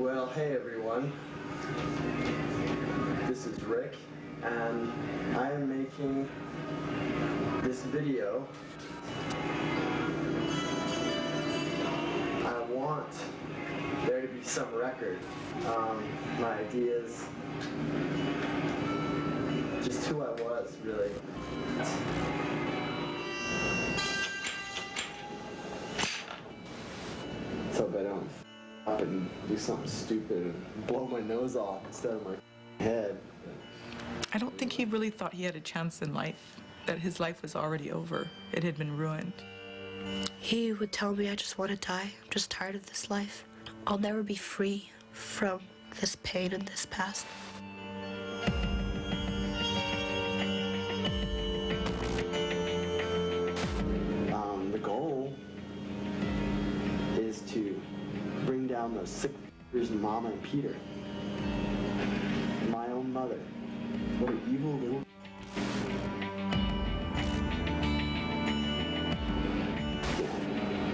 Well, hey everyone. This is Rick, and I am making this video. I want there to be some record. My ideas, just who I was, really. So if I don't up and do something stupid and blow my nose off instead of my head. I don't think he really thought he had a chance in life, that his life was already over. It had been ruined. He would tell me I just want to die. I'm just tired of this life. I'll never be free from this pain and this past. The goal is to bring down those sick and Mama and Peter. My own mother. What an evil little...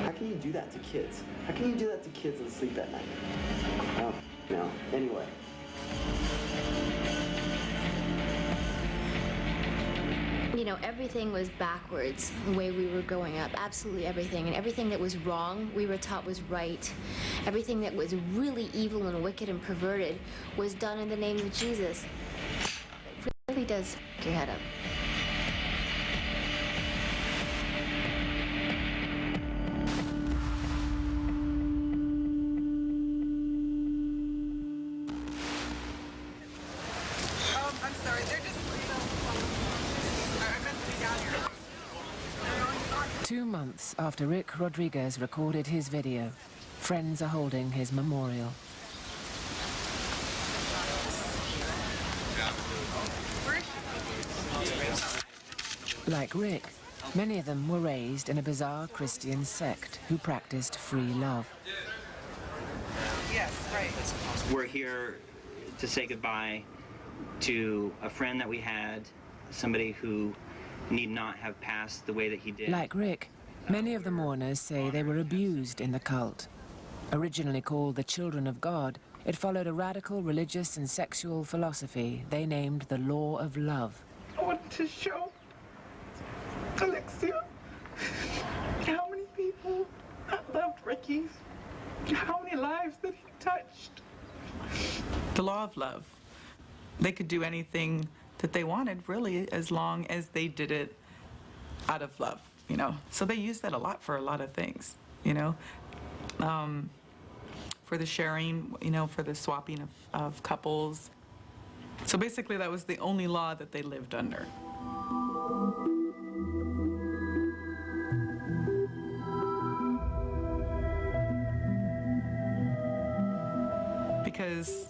How can you do that to kids? How can you do that to kids and sleep at night? No. Anyway. You know, everything was backwards the way we were growing up, absolutely everything. And everything that was wrong, we were taught was right. Everything that was really evil and wicked and perverted was done in the name of Jesus. It really does fuck your head up. I'm sorry, they're just, I meant to be down here. 2 months after Rick Rodriguez recorded his video, friends are holding his memorial. Like Rick, many of them were raised in a bizarre Christian sect who practiced free love. Yes, right. We're here to say goodbye to a friend that we had, somebody who need not have passed the way that he did. Like Rick, many of the mourners say they were abused in the cult. Originally called the Children of God, it followed a radical religious and sexual philosophy they named the Law of Love. I wanted to show Alexia how many people loved Ricky, how many lives that he touched. The law of love. They could do anything that they wanted, really, as long as they did it out of love, you know. So they use that a lot for a lot of things, you know. For the sharing, you know, for the swapping of couples. So basically that was the only law that they lived under. Because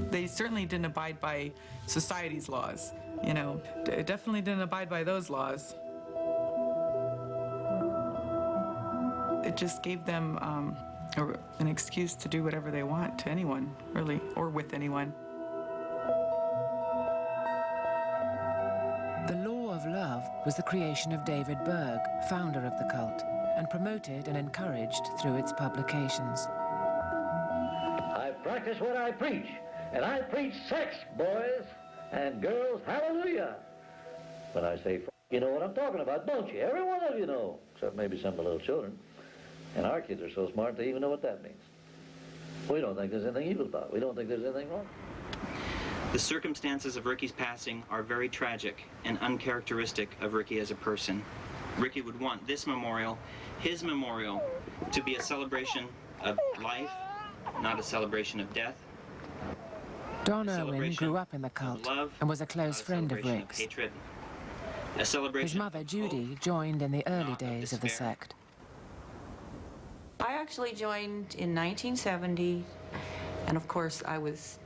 they certainly didn't abide by society's laws, you know. Definitely didn't abide by those laws. It just gave them an excuse to do whatever they want to anyone, really, or with anyone. The Law of Love was the creation of David Berg, founder of the cult, and promoted and encouraged through its publications. I practice what I preach, and I preach sex, boys and girls, hallelujah. When I say you know what I'm talking about, don't you? Every one of you know, except maybe some of the little children. And our kids are so smart they even know what that means. We don't think there's anything evil about it. We don't think there's anything wrong. The circumstances of Ricky's passing are very tragic and uncharacteristic of Ricky as a person. Ricky would want this memorial, his memorial, to be a celebration of life, not a celebration of death. Don Irwin grew up in the cult and was a close friend of Rick's. Hatred, a celebration. His mother, Judy, joined in the early days of the sect. I actually joined in 1970, and of course I was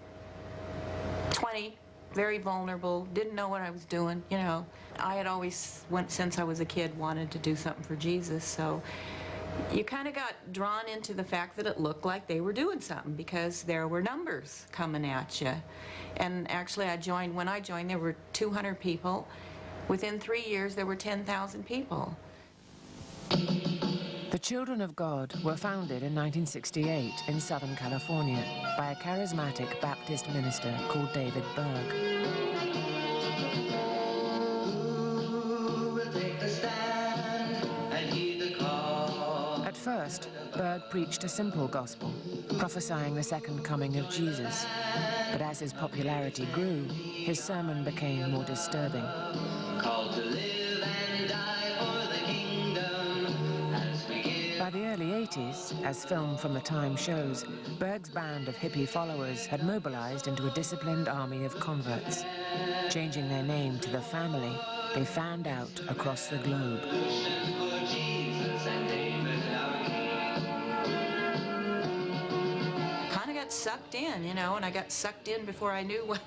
20, very vulnerable, didn't know what I was doing, you know. I had always, since I was a kid, wanted to do something for Jesus, so you kind of got drawn into the fact that it looked like they were doing something because there were numbers coming at you. And actually when I joined, there were 200 people. Within 3 years, there were 10,000 people. The Children of God were founded in 1968 in Southern California by a charismatic Baptist minister called David Berg. At first, Berg preached a simple gospel, prophesying the second coming of Jesus. But as his popularity grew, his sermon became more disturbing. Called to live and die for the kingdom as we give. By the early 80s, as film from the time shows, Berg's band of hippie followers had mobilized into a disciplined army of converts. Changing their name to The Family, they fanned out across the globe. Sucked in, you know, and I got sucked in before I knew what,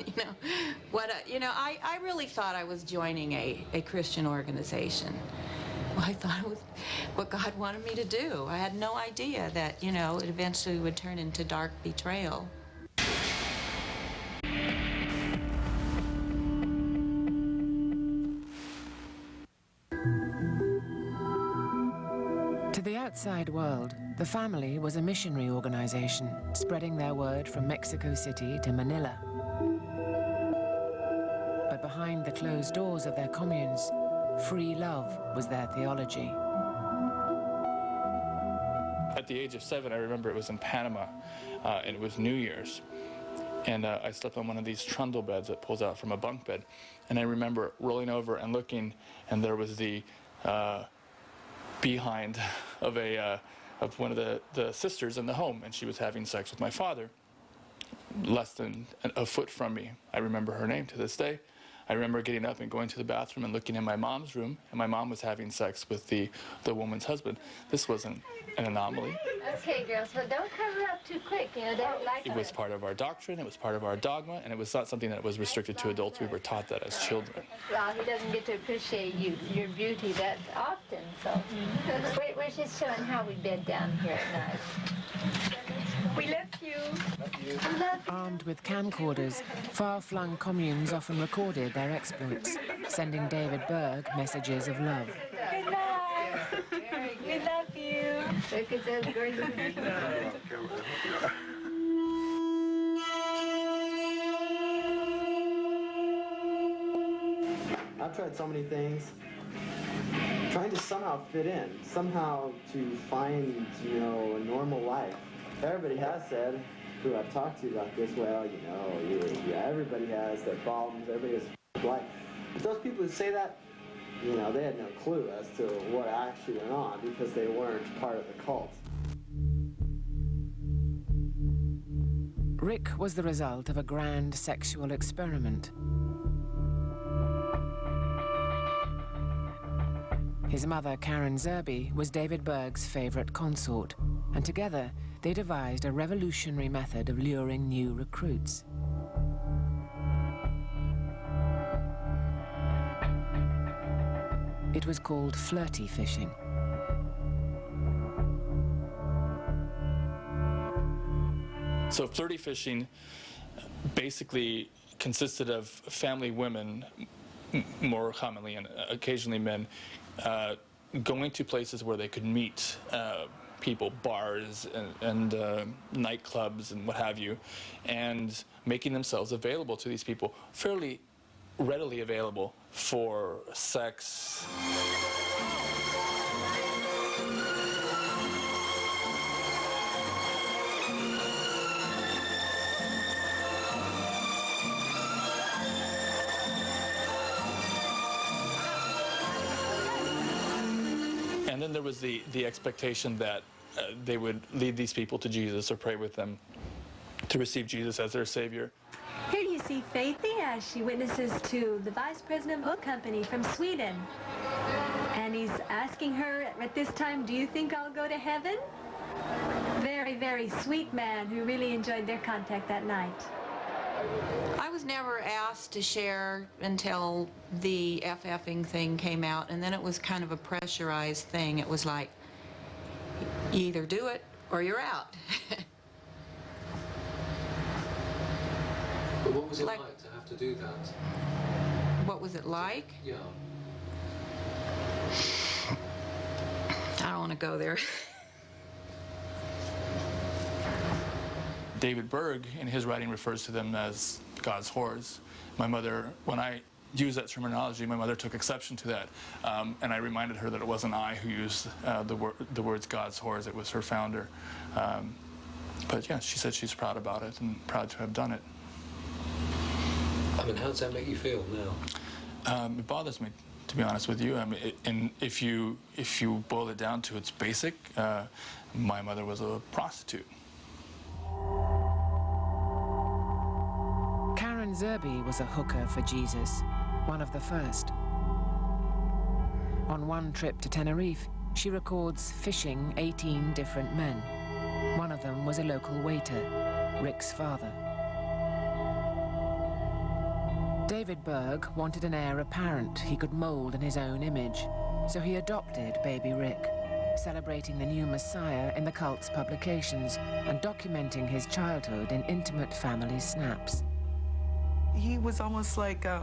I really thought I was joining a Christian organization. Well, I thought it was what God wanted me to do. I had no idea that, it eventually would turn into dark betrayal. To the outside world, The Family was a missionary organization, spreading their word from Mexico City to Manila. But behind the closed doors of their communes, free love was their theology. At the age of 7, I remember it was in Panama, and it was New Year's. And I slept on one of these trundle beds that pulls out from a bunk bed. And I remember rolling over and looking, and there was the behind of one of the sisters in the home, and she was having sex with my father less than a foot from me. I remember her name to this day. I remember getting up and going to the bathroom and looking in my mom's room, and my mom was having sex with the woman's husband. This wasn't an anomaly. Okay, girls, so don't cover up too quick, they don't like it. Was part of our doctrine, it was part of our dogma, and it was not something that was restricted to adults. We were taught that as children. Well, he doesn't get to appreciate your beauty that often, so we're just showing how we bed down here at night. We love you. Armed with camcorders, far-flung communes often recorded their exploits, sending David Berg messages of love. Good night. We love you. Look at those girls. I've tried so many things, trying to somehow fit in, somehow to find, a normal life. Everybody has said, who I've talked to about this, well, everybody has their problems, everybody has life. But those people who say that, they had no clue as to what actually went on because they weren't part of the cult. Rick was the result of a grand sexual experiment. His mother, Karen Zerby, was David Berg's favorite consort, and together they devised a revolutionary method of luring new recruits. It was called flirty fishing. So flirty fishing basically consisted of family women, more commonly and occasionally men, going to places where they could meet people, bars and nightclubs and what have you, and making themselves available to these people, fairly readily available for sex. And then there was the expectation that they would lead these people to Jesus or pray with them to receive Jesus as their Savior. Here you see Faithy as she witnesses to the Vice President of Book Company from Sweden. And he's asking her at this time, do you think I'll go to heaven? Very, very sweet man who really enjoyed their contact that night. I was never asked to share until the FFing thing came out, and then it was kind of a pressurized thing. It was like, you either do it or you're out. But what was it like to have to do that? What was it like? Yeah. I don't want to go there. David Berg, in his writing, refers to them as God's whores. My mother, when I used that terminology, my mother took exception to that, and I reminded her that it wasn't I who used the words God's whores, it was her founder. But yeah, she said she's proud about it and proud to have done it. I mean, how does that make you feel now? It bothers me, to be honest with you. I mean, and if you boil it down to its basic, my mother was a prostitute. Karen Zerby was a hooker for Jesus, one of the first. On one trip to Tenerife, she records fishing 18 different men. One of them was a local waiter, Rick's father. David Berg wanted an heir apparent he could mold in his own image, so he adopted baby Rick, celebrating the new Messiah in the cult's publications and documenting his childhood in intimate family snaps. He was almost like, I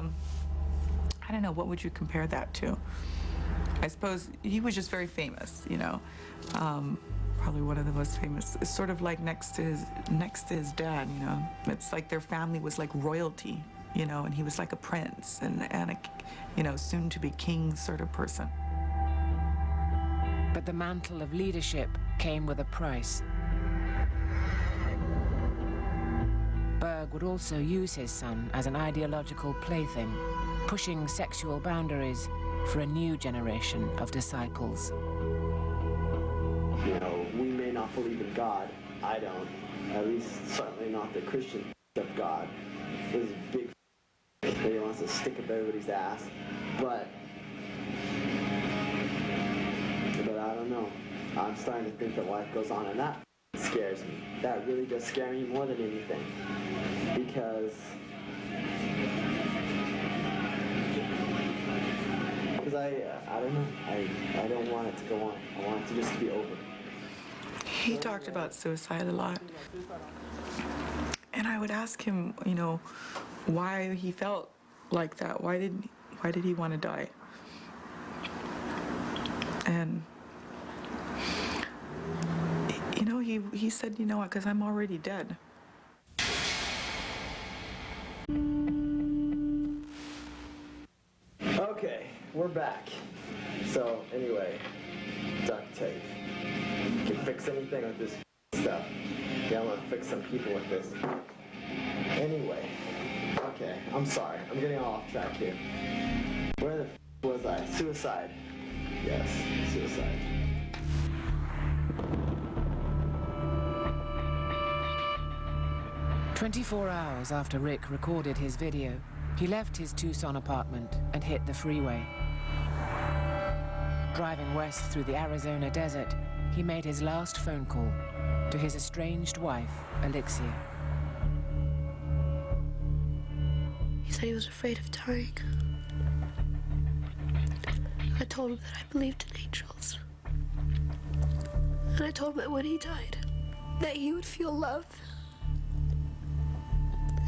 don't know, what would you compare that to? I suppose he was just very famous, you know. Probably one of the most famous. It's sort of like next to his dad, you know. It's like their family was like royalty, you know, and he was like a prince and a, you know, soon to be king sort of person. But the mantle of leadership came with a price. Berg would also use his son as an ideological plaything, pushing sexual boundaries for a new generation of disciples. You know, we may not believe in God. I don't. At least certainly not the Christian of God. This big that he wants to stick up everybody's ass. But I don't know. I'm starting to think that life goes on, and that scares me. That really does scare me more than anything. Because I don't know. I don't want it to go on. I want it to just be over. He talked about suicide a lot. And I would ask him, you know, why he felt like that. Why did he want to die? And you know, he said, you know what, because I'm already dead. Okay, we're back. So anyway, duct tape. You can fix anything with this stuff. Yeah, I'm gonna fix some people with this. Anyway, okay, I'm sorry. I'm getting all off track here. Where the was I? Suicide. Yes, suicide. "24 hours after Rick recorded his video, he left his Tucson apartment and hit the freeway. Driving west through the Arizona desert, he made his last phone call to his estranged wife, Alexia. He said he was afraid of dying. I told him that I believed in angels. And I told him that when he died, that he would feel love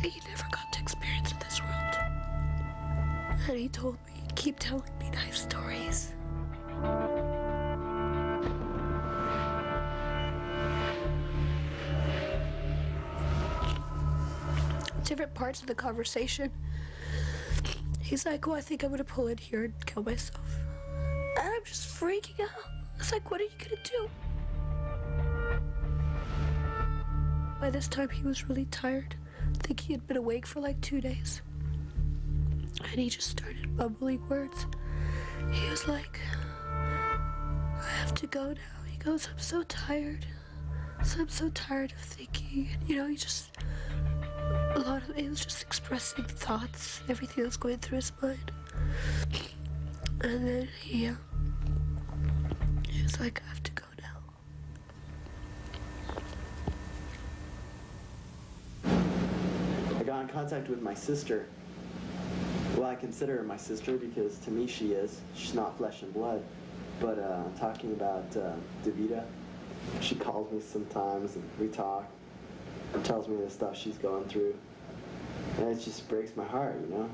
that he never got to experience in this world. And he told me, keep telling me nice stories. Different parts of the conversation, he's like, oh, I think I'm gonna pull in here and kill myself. And I'm just freaking out. It's like, what are you gonna do? By this time, he was really tired. I think he had been awake for like 2 days. And he just started mumbling words. He was like, I have to go now. He goes, I'm so tired. So I'm so tired of thinking. And, you know, he just, a lot of it was just expressing thoughts, everything that was going through his mind. And then he was like, I have to go now. I got in contact with my sister. Well, I consider her my sister because to me she is. She's not flesh and blood. But I'm talking about Davida. She calls me sometimes and we talk and tells me the stuff she's going through. And it just breaks my heart, you know?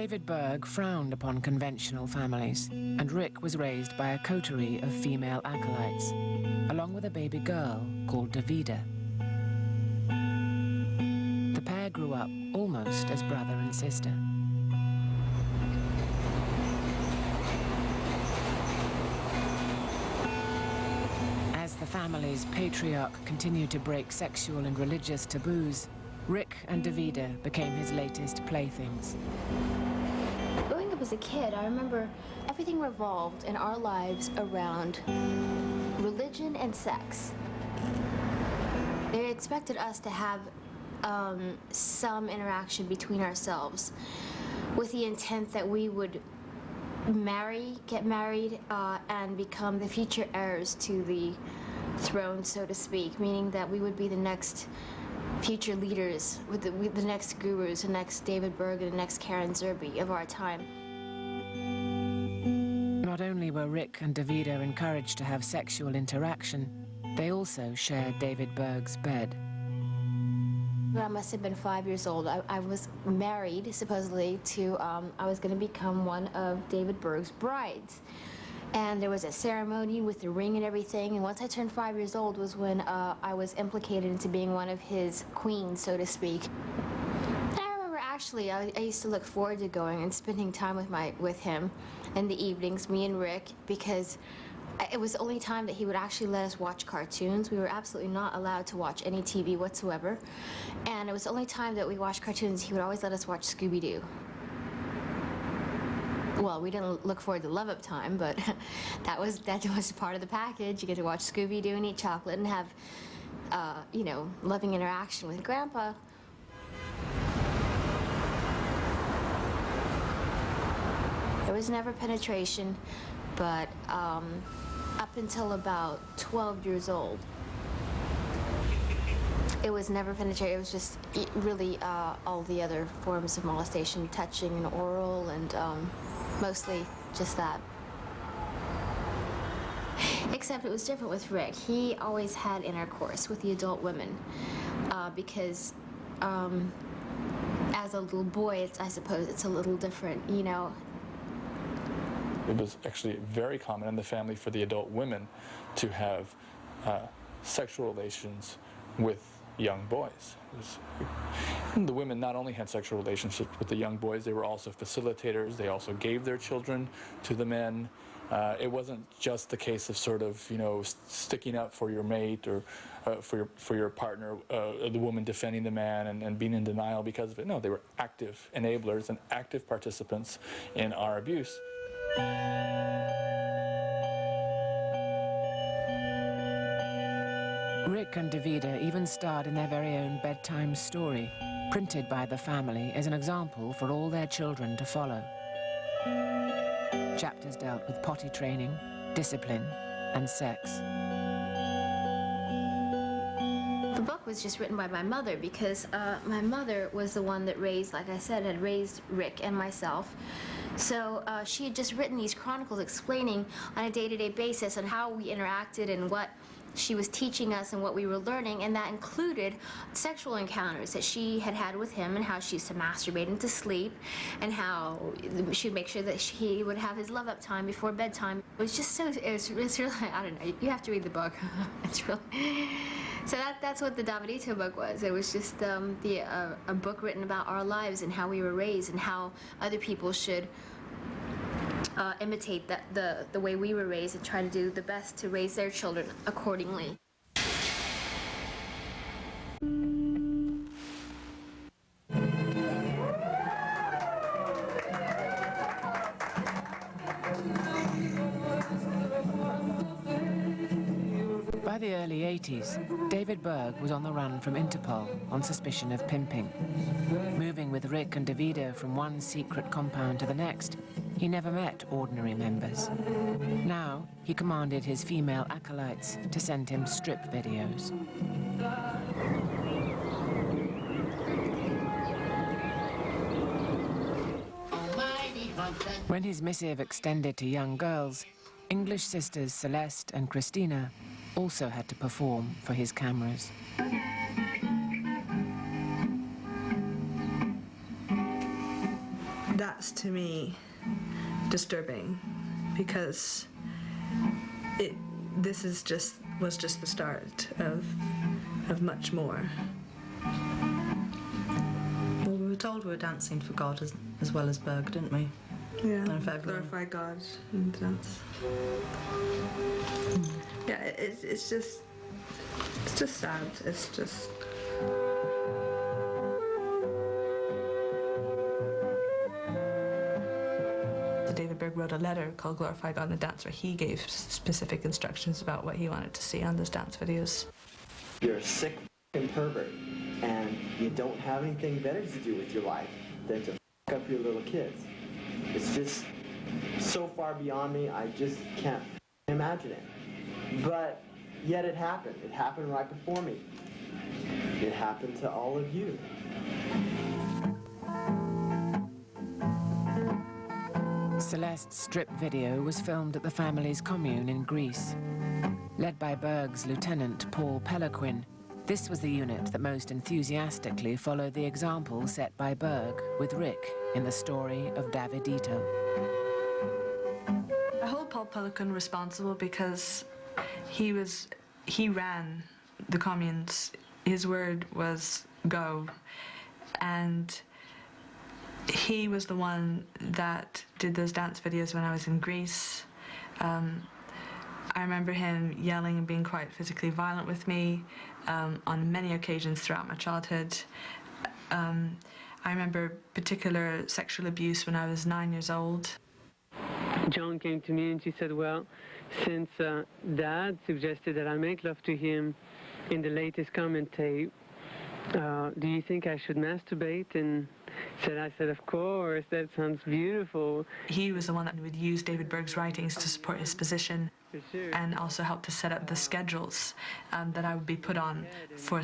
David Berg frowned upon conventional families, and Rick was raised by a coterie of female acolytes, along with a baby girl called Davida. The pair grew up almost as brother and sister. As the family's patriarch continued to break sexual and religious taboos, Rick and Davida became his latest playthings. Growing up as a kid, I remember everything revolved in our lives around religion and sex. They expected us to have some interaction between ourselves with the intent that we would get married, and become the future heirs to the throne, so to speak, meaning that we would be the next future leaders, with the next gurus, the next David Berg and the next Karen Zerbe of our time. Not only were Rick and Davida encouraged to have sexual interaction, they also shared David Berg's bed. I must have been 5 years old. I was married, supposedly, to, I was going to become one of David Berg's brides. And there was a ceremony with the ring and everything, and once I turned 5 years old was when I was implicated into being one of his queens, so to speak. And I remember actually, I used to look forward to going and spending time with him in the evenings, me and Rick, because it was the only time that he would actually let us watch cartoons. We were absolutely not allowed to watch any TV whatsoever. And it was the only time that we watched cartoons. He would always let us watch Scooby-Doo. Well, we didn't look forward to Love Up Time, but that was part of the package. You get to watch Scooby-Doo and eat chocolate and have, you know, loving interaction with Grandpa. There was never penetration, but up until about 12 years old, it was never penetration. It was just really all the other forms of molestation, touching and oral, and mostly just that. Except it was different with Rick. He always had intercourse with the adult women because as a little boy, I suppose it's a little different, you know. It was actually very common in the family for the adult women to have sexual relations with young boys. The women not only had sexual relationships with the young boys, they were also facilitators. They also gave their children to the men. It wasn't just the case of sort of, you know, sticking up for your mate or for your partner, the woman defending the man and being in denial because of it. No, they were active enablers and active participants in our abuse. Rick and Davida even starred in their very own bedtime story, printed by the family as an example for all their children to follow. Chapters dealt with potty training, discipline, and sex. The book was just written by my mother because my mother was the one that raised, like I said, had raised Rick and myself. So she had just written these chronicles explaining on a day-to-day basis on how we interacted and what she was teaching us and what we were learning, and that included sexual encounters that she had had with him and how she used to masturbate him to sleep and how she'd make sure that he would have his love-up time before bedtime. It was just so, it's really, I don't know, you have to read the book. It's really... So that's what the Davidito book was. It was just a book written about our lives and how we were raised and how other people should imitate the way we were raised and try to do the best to raise their children accordingly. By the early 80s, David Berg was on the run from Interpol on suspicion of pimping. Moving with Rick and Davida from one secret compound to the next, he never met ordinary members. Now, he commanded his female acolytes to send him strip videos. When his missive extended to young girls, English sisters Celeste and Christina also had to perform for his cameras. that's to me disturbing, because this was just the start of much more. Well, we were told we were dancing for God as well as Berg, didn't we? Yeah, And for everyone. glorify God and dance. Yeah, it's just sad. It's just. David Berg wrote a letter called Glorify God and Dance, where he gave specific instructions about what he wanted to see on those dance videos. You're a sick f***ing pervert, and you don't have anything better to do with your life than to f*** up your little kids. It's just so far beyond me, I just can't imagine it. But yet it happened. It happened right before me. It happened to all of you. Celeste's strip video was filmed at the family's commune in Greece. Led by Berg's lieutenant, Paul Pelequin, this was the unit that most enthusiastically followed the example set by Berg with Rick in the story of Davidito. I hold Paul Pelican responsible because he ran the communes. His word was go, and he was the one that did those dance videos when I was in Greece. I remember him yelling and being quite physically violent with me on many occasions throughout my childhood. I remember particular sexual abuse when I was 9 years old. Joan came to me and she said, well, since Dad suggested that I make love to him in the latest comment tape, do you think I should masturbate? And I said, of course, that sounds beautiful. He was the one that would use David Berg's writings to support his position, and also help to set up the schedules that I would be put on for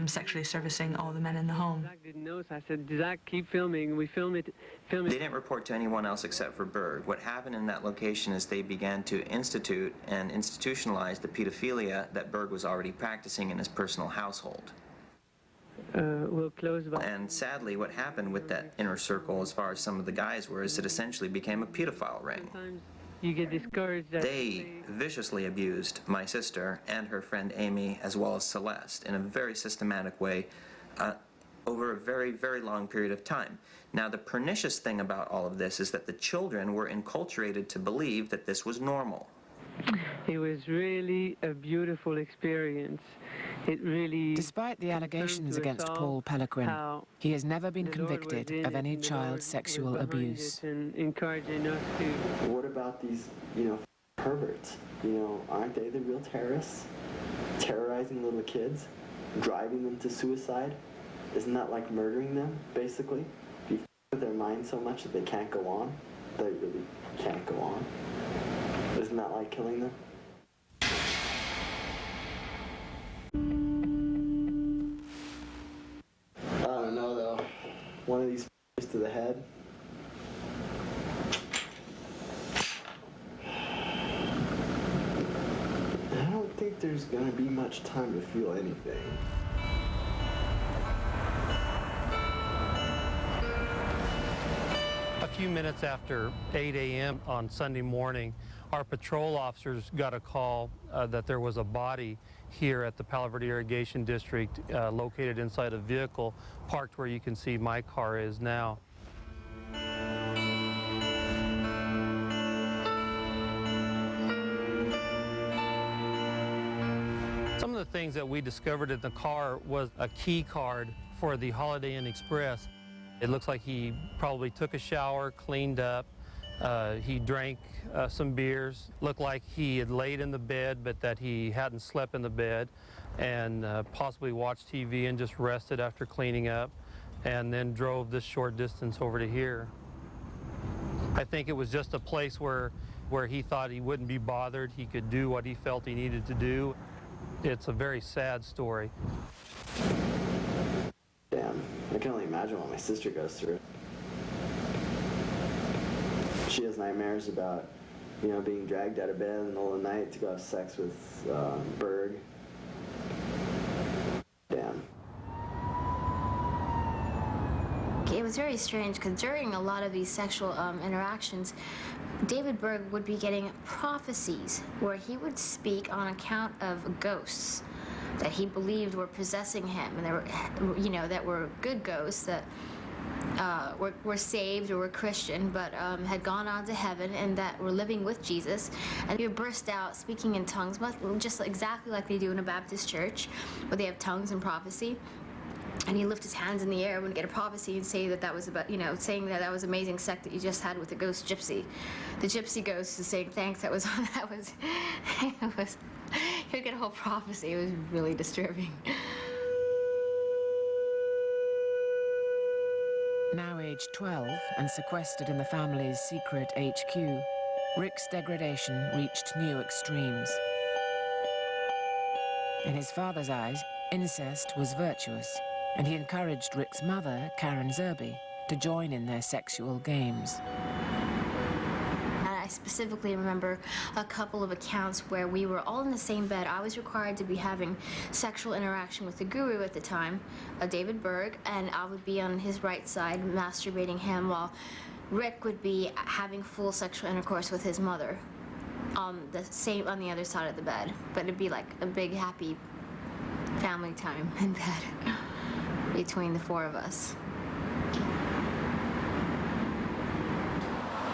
sexually servicing all the men in the home. Zach didn't know, so I said, Zach, keep filming. We film it. They didn't report to anyone else except for Berg. What happened in that location is they began to institute and institutionalize the pedophilia that Berg was already practicing in his personal household. We'll close by. And sadly, what happened with that inner circle, as far as some of the guys were, is it essentially became a pedophile ring. Sometimes you get discouraged. They viciously abused my sister and her friend Amy, as well as Celeste, in a very systematic way over a very, very long period of time. Now, the pernicious thing about all of this is that the children were enculturated to believe that this was normal. It was really a beautiful experience. It really... Despite the allegations against Paul Pelequin, he has never been convicted of any child sexual abuse. What about these, perverts? Aren't they the real terrorists? Terrorizing little kids? Driving them to suicide? Isn't that like murdering them, basically? If you f with their mind so much that they can't go on, they really can't go on. Isn't that like killing them? I don't know, though. One of these f***ers to the head. I don't think there's gonna be much time to feel anything. A few minutes after 8 a.m. on Sunday morning, our patrol officers got a call that there was a body here at the Palo Verde Irrigation District located inside a vehicle parked where you can see my car is now. Some of the things that we discovered in the car was a key card for the Holiday Inn Express. It looks like he probably took a shower, cleaned up, he drank some beers, looked like he had laid in the bed but that he hadn't slept in the bed, and possibly watched TV and just rested after cleaning up, and then drove this short distance over to here. I think it was just a place where he thought he wouldn't be bothered, he could do what he felt he needed to do. It's a very sad story. Damn, I can only imagine what my sister goes through. She has nightmares about, being dragged out of bed in the middle of the night to go have sex with Berg. Damn. It was was very strange because during a lot of these sexual interactions, David Berg would be getting prophecies where he would speak on account of ghosts that he believed were possessing him, and they were, you know, that were good ghosts that were saved or were Christian, but had gone on to heaven and that were living with Jesus. And he would burst out speaking in tongues, just exactly like they do in a Baptist church, where they have tongues and prophecy. And he'd lift his hands in the air when he get a prophecy and say that was about, you know, saying that was amazing sex that you just had with the ghost gypsy. The gypsy ghost is saying thanks. It was. He'd get a whole prophecy. It was really disturbing. Now aged 12 and sequestered in the family's secret HQ, Rick's degradation reached new extremes. In his father's eyes, incest was virtuous, and he encouraged Rick's mother, Karen Zerby, to join in their sexual games. I specifically remember a couple of accounts where we were all in the same bed. I was required to be having sexual interaction with the guru at the time, David Berg, and I would be on his right side masturbating him while Rick would be having full sexual intercourse with his mother on the other side of the bed. But it'd be like a big happy family time in bed between the four of us.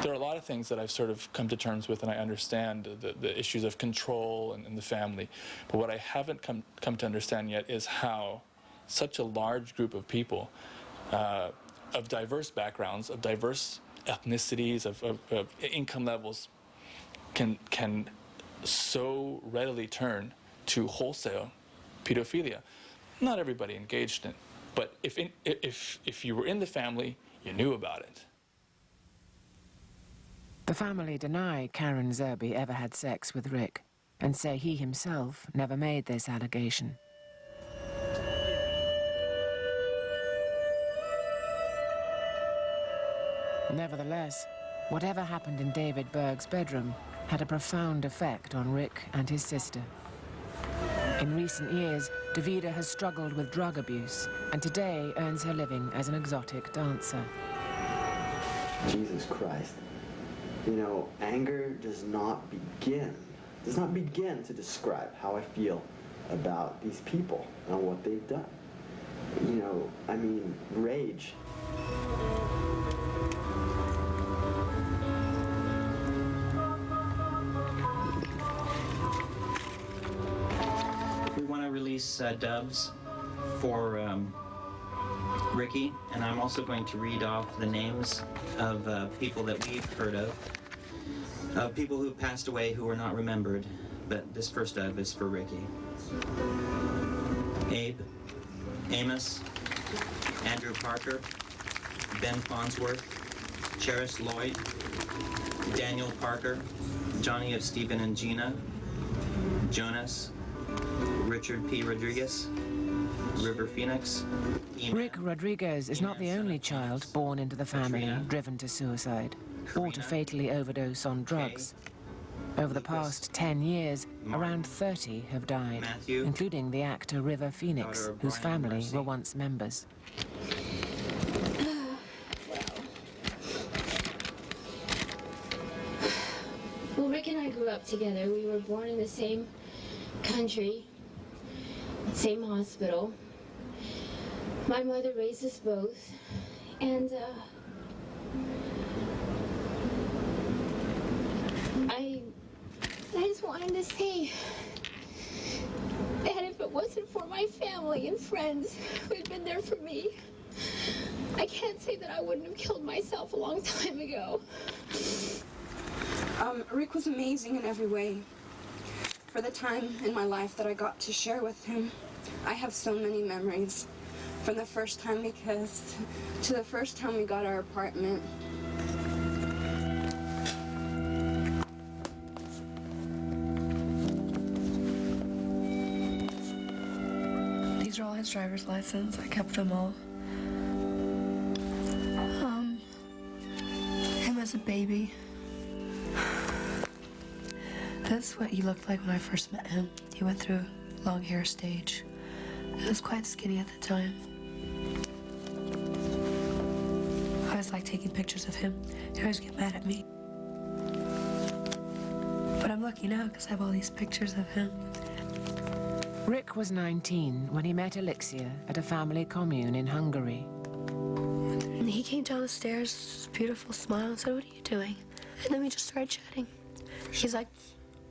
There are a lot of things that I've sort of come to terms with, and I understand the issues of control and the family. But what I haven't come to understand yet is how such a large group of people of diverse backgrounds, of diverse ethnicities, of income levels can so readily turn to wholesale pedophilia. Not everybody engaged in it, but if you were in the family, you knew about it. The family deny Karen Zerby ever had sex with Rick and say he himself never made this allegation. Nevertheless, whatever happened in David Berg's bedroom had a profound effect on Rick and his sister. In recent years, Davida has struggled with drug abuse and today earns her living as an exotic dancer. Jesus Christ. You know, anger does not begin to describe how I feel about these people and what they've done. You know, I mean, rage. We want to release dubs for Ricky, and I'm also going to read off the names of people that we've heard of people who passed away who were not remembered, but this first dub is for Ricky. Abe, Amos, Andrew Parker, Ben Farnsworth, Cheris Lloyd, Daniel Parker, Johnny of Stephen and Gina, Jonas, Richard P. Rodriguez, River Phoenix. Rick Rodriguez is not the only child born into the family driven to suicide or to fatally overdose on drugs. Over the past 10 years, around 30 have died, including the actor River Phoenix, whose family were once members. Well, Rick and I grew up together. We were born in the same country, same hospital. My mother raised us both, and I just wanted to say that if it wasn't for my family and friends who had been there for me, I can't say that I wouldn't have killed myself a long time ago. Rick was amazing in every way. For the time in my life that I got to share with him, I have so many memories. From the first time we kissed to the first time we got our apartment. These are all his driver's license. I kept them all. Him as a baby. That's what he looked like when I first met him. He went through a long hair stage. He was quite skinny at the time. always like taking pictures of him. He always get mad at me. But I'm lucky now because I have all these pictures of him. Rick was 19 when he met Alexia at a family commune in Hungary. And he came down the stairs, beautiful smile, and said, "What are you doing?" And then we just started chatting. He's like,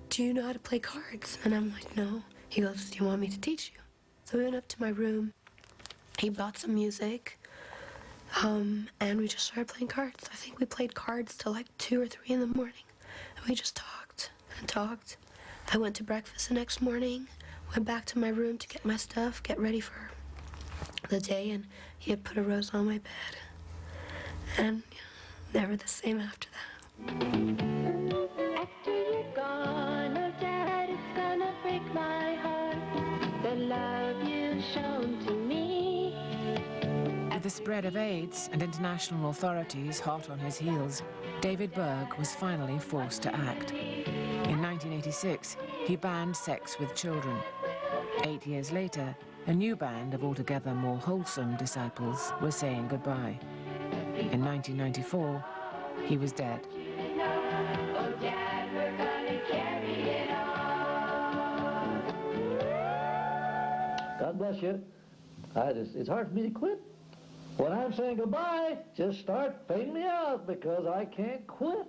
"Do you know how to play cards?" And I'm like, "No." He goes, "Do you want me to teach you?" So we went up to my room. He bought some music, and we just started playing cards. I think we played cards till like 2 or 3 in the morning. And we just talked and talked. I went to breakfast the next morning, went back to my room to get my stuff, get ready for the day, and he had put a rose on my bed. And never the same after that. After you're gone, oh Dad, it's gonna break my heart, the love you've shown to me. With the spread of AIDS and international authorities hot on his heels, David Berg was finally forced to act. In 1986, he banned sex with children. 8 years later, a new band of altogether more wholesome disciples was saying goodbye. In 1994, he was dead. Oh Dad, we're gonna carry it on. God bless you. It's hard for me to quit. When I'm saying goodbye, just start fading me out because I can't quit.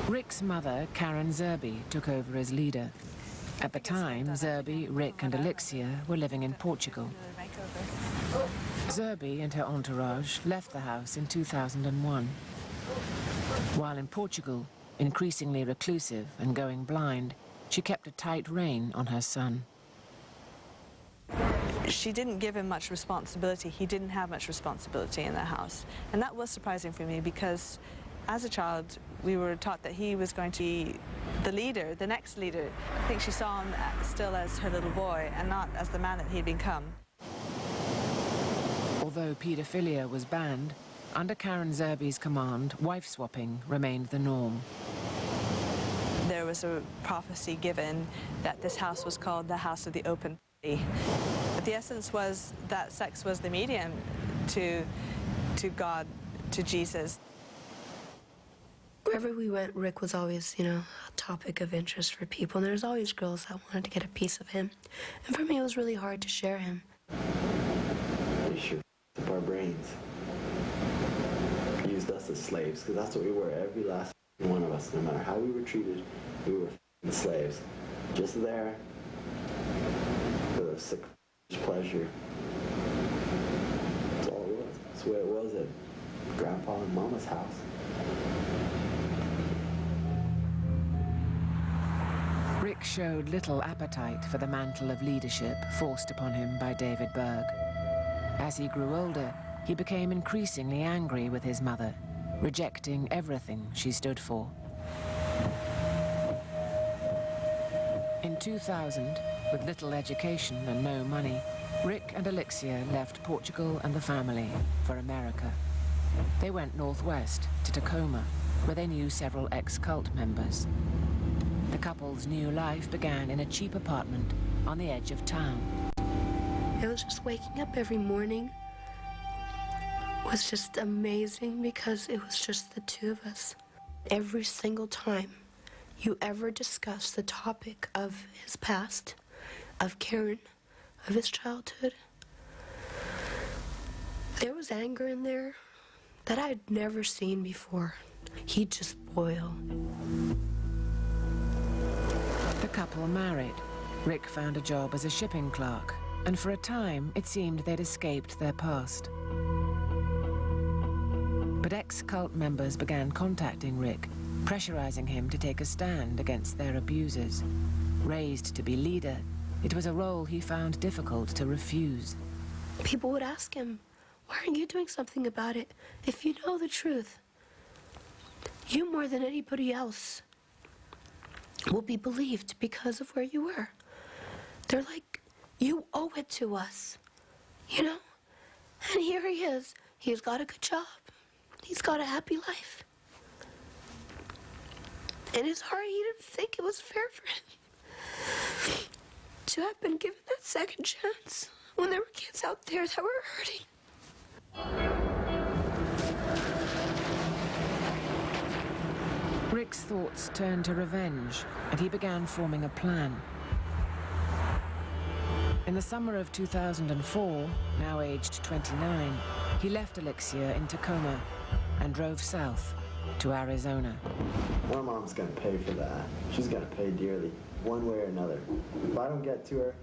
Rick's mother, Karen Zerby, took over as leader. At the time, Zerby, Rick and Alexia were living in Portugal. Zerby and her entourage left the house in 2001. While in Portugal, increasingly reclusive and going blind, she kept a tight rein on her son. She didn't give him much responsibility. He didn't have much responsibility in the house. And that was surprising for me because as a child, we were taught that he was going to be the leader, the next leader. I think she saw him still as her little boy and not as the man that he'd become. Although paedophilia was banned, under Karen Zerby's command, wife-swapping remained the norm. There was a prophecy given that this house was called the House of the Open Party. But the essence was that sex was the medium to God, to Jesus. Wherever we went, Rick was always, a topic of interest for people. And there was always girls that wanted to get a piece of him. And for me, it was really hard to share him. They sure up our brains. Used us as slaves, because that's what we were, every last one of us. No matter how we were treated, we were slaves. Just there for the sick pleasure. That's all it was. That's the way it was at Grandpa and Mama's house. Rick showed little appetite for the mantle of leadership forced upon him by David Berg. As he grew older, he became increasingly angry with his mother, rejecting everything she stood for. In 2000, with little education and no money, Rick and Alexia left Portugal and the family for America. They went northwest to Tacoma, where they knew several ex-cult members. The couple's new life began in a cheap apartment on the edge of town. It was just waking up every morning was just amazing because it was just the two of us. Every single time you ever discuss the topic of his past, of Karen, of his childhood, there was anger in there that I had never seen before. He'd just boil. The couple married. Rick found a job as a shipping clerk, and for a time it seemed they'd escaped their past. But ex-cult members began contacting Rick, pressurizing him to take a stand against their abusers. Raised to be leader, it was a role he found difficult to refuse. People would ask him, "Why aren't you doing something about it? If you know the truth, you more than anybody else will be believed because of where you were." They're like, "You owe it to us, And here he is. He's got a good job. He's got a happy life. And his heart, he didn't think it was fair for him to have been given that second chance when there were kids out there that were hurting. Rick's thoughts turned to revenge, and he began forming a plan. In the summer of 2004, now aged 29, he left Elixir in Tacoma and drove south to Arizona. My mom's gonna pay for that. She's gonna pay dearly, one way or another. If I don't get to her,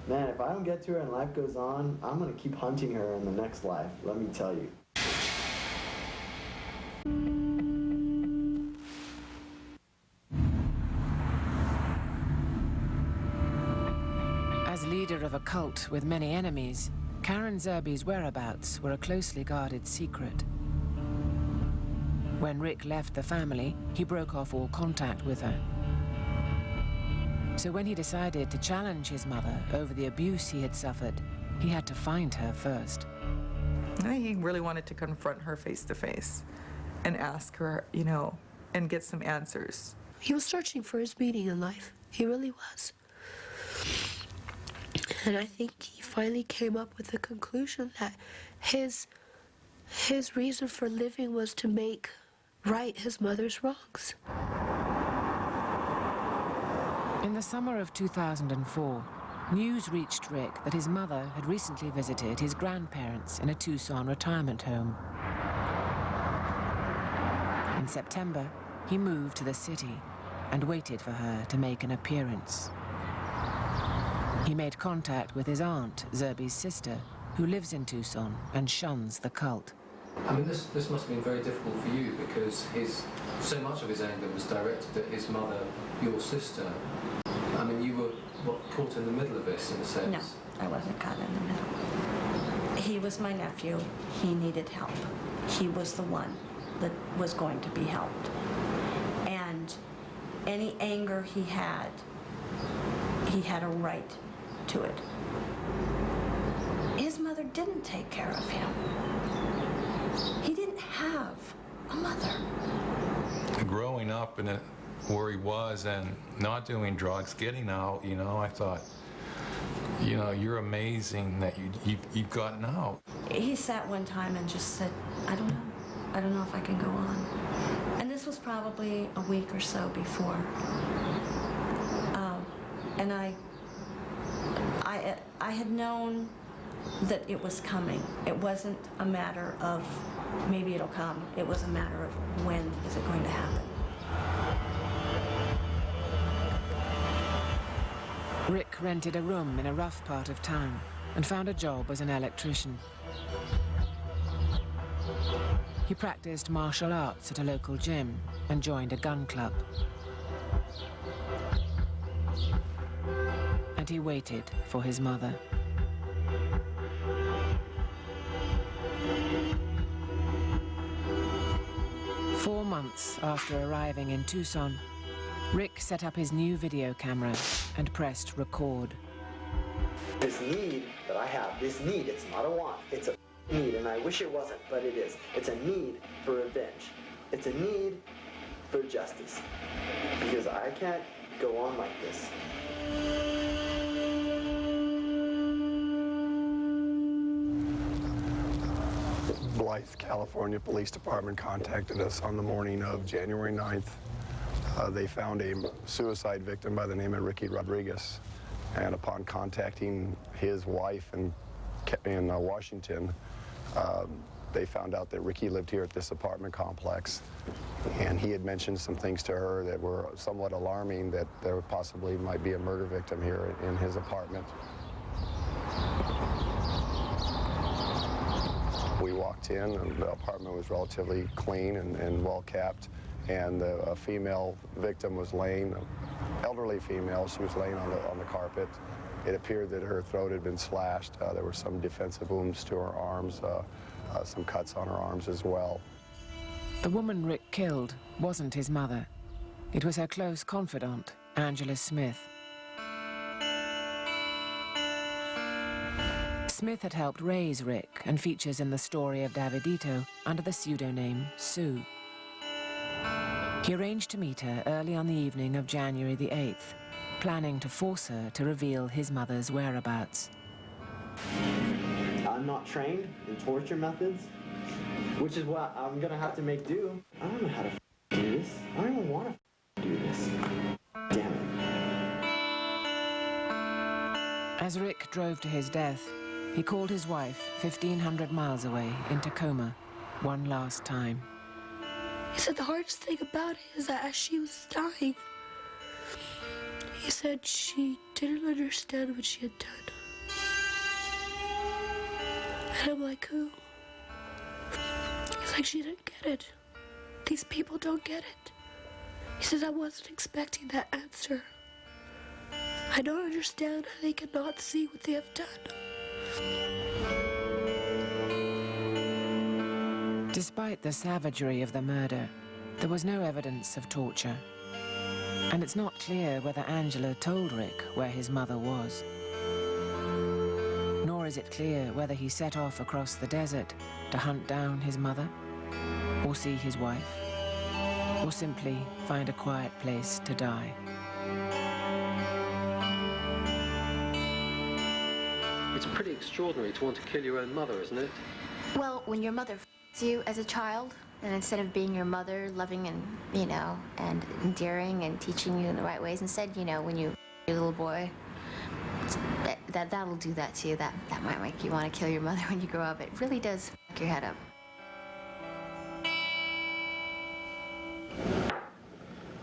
man, if I don't get to her and life goes on, I'm gonna keep hunting her in the next life, let me tell you. As leader of a cult with many enemies, Karen Zerby's whereabouts were a closely guarded secret. When Rick left the family, he broke off all contact with her. So when he decided to challenge his mother over the abuse he had suffered, he had to find her first. He really wanted to confront her face to face and ask her, you know, and get some answers. He was searching for his meaning in life. He really was. And I think he finally came up with the conclusion that his reason for living was to make right his mother's wrongs. In the summer of 2004, news reached Rick that his mother had recently visited his grandparents in a Tucson retirement home. In September, he moved to the city and waited for her to make an appearance. He made contact with his aunt, Zerby's sister, who lives in Tucson and shuns the cult. I mean, this must have been very difficult for you because so much of his anger was directed at his mother, your sister. I mean, you were caught in the middle of this, in a sense. No, I wasn't caught in the middle. He was my nephew. He needed help. He was the one that was going to be helped. And any anger he had a right to it. His mother didn't take care of him. He didn't have a mother. Growing up in where he was and not doing drugs, getting out, you know, I thought, you know, you're amazing that you've gotten out. He sat one time and just said, I don't know. I don't know if I can go on. And this was probably a week or so before. And I had known that it was coming. It wasn't a matter of maybe it'll come. It was a matter of when is it going to happen. Rick rented a room in a rough part of town and found a job as an electrician. He practiced martial arts at a local gym and joined a gun club. And he waited for his mother. Four months after arriving in Tucson, Rick set up his new video camera and pressed record. This need that I have, this need, it's not a want, it's a need, and I wish it wasn't, but it is. It's a need for revenge. It's a need for justice. Because I can't go on like this. Blythe, California Police Department contacted us on the morning of January 9th. They found a suicide victim by the name of Ricky Rodriguez. And upon contacting his wife in Washington, they found out that Ricky lived here at this apartment complex. And he had mentioned some things to her that were somewhat alarming, that there possibly might be a murder victim here in his apartment. We walked in, and the apartment was relatively clean and well kept. And a female victim was laying, an elderly female, she was laying on the carpet. It appeared that her throat had been slashed. There were some defensive wounds to her arms, some cuts on her arms as well. The woman Rick killed wasn't his mother. It was her close confidant, Angela Smith. Smith had helped raise Rick and features in the story of Davidito under the pseudonym Sue. He arranged to meet her early on the evening of January the 8th, planning to force her to reveal his mother's whereabouts. I'm not trained in torture methods, which is what I'm gonna have to make do. I don't know how to do this. I don't even want to do this. Damn it. As Rick drove to his death, he called his wife 1,500 miles away in Tacoma one last time. He said the hardest thing about it is that as she was dying, he said she didn't understand what she had done. And I'm like, who? He's like, she didn't get it. These people don't get it. He says, I wasn't expecting that answer. I don't understand how they cannot see what they have done. Despite the savagery of the murder, there was no evidence of torture. And it's not clear whether Angela told Rick where his mother was. Nor is it clear whether he set off across the desert to hunt down his mother, or see his wife, or simply find a quiet place to die. It's pretty extraordinary to want to kill your own mother, isn't it? Well, when your mother you as a child, and instead of being your mother, loving and, you know, and endearing and teaching you in the right ways, instead, you know, when you're a little boy, that'll do that to you. That might make you want to kill your mother when you grow up. It really does fuck your head up.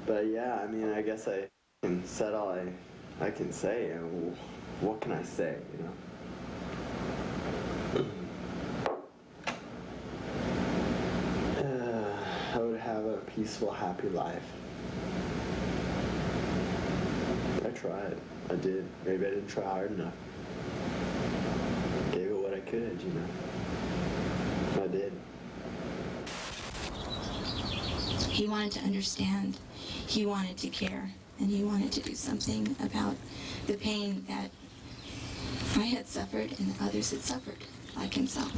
But yeah, I mean, I guess I can said all I can say. And what can I say, you know? I would have a peaceful, happy life. I tried. I did. Maybe I didn't try hard enough. Gave it what I could, you know. I did. He wanted to understand. He wanted to care. And he wanted to do something about the pain that I had suffered and others had suffered, like himself.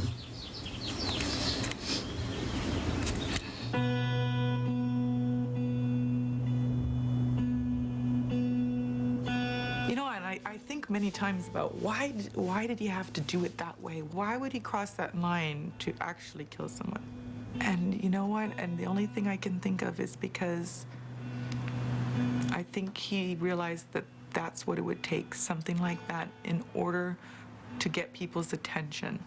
You know, and I think many times about why did he have to do it that way? Why would he cross that line to actually kill someone? And you know what? And the only thing I can think of is because I think he realized that that's what it would take, something like that, in order to get people's attention.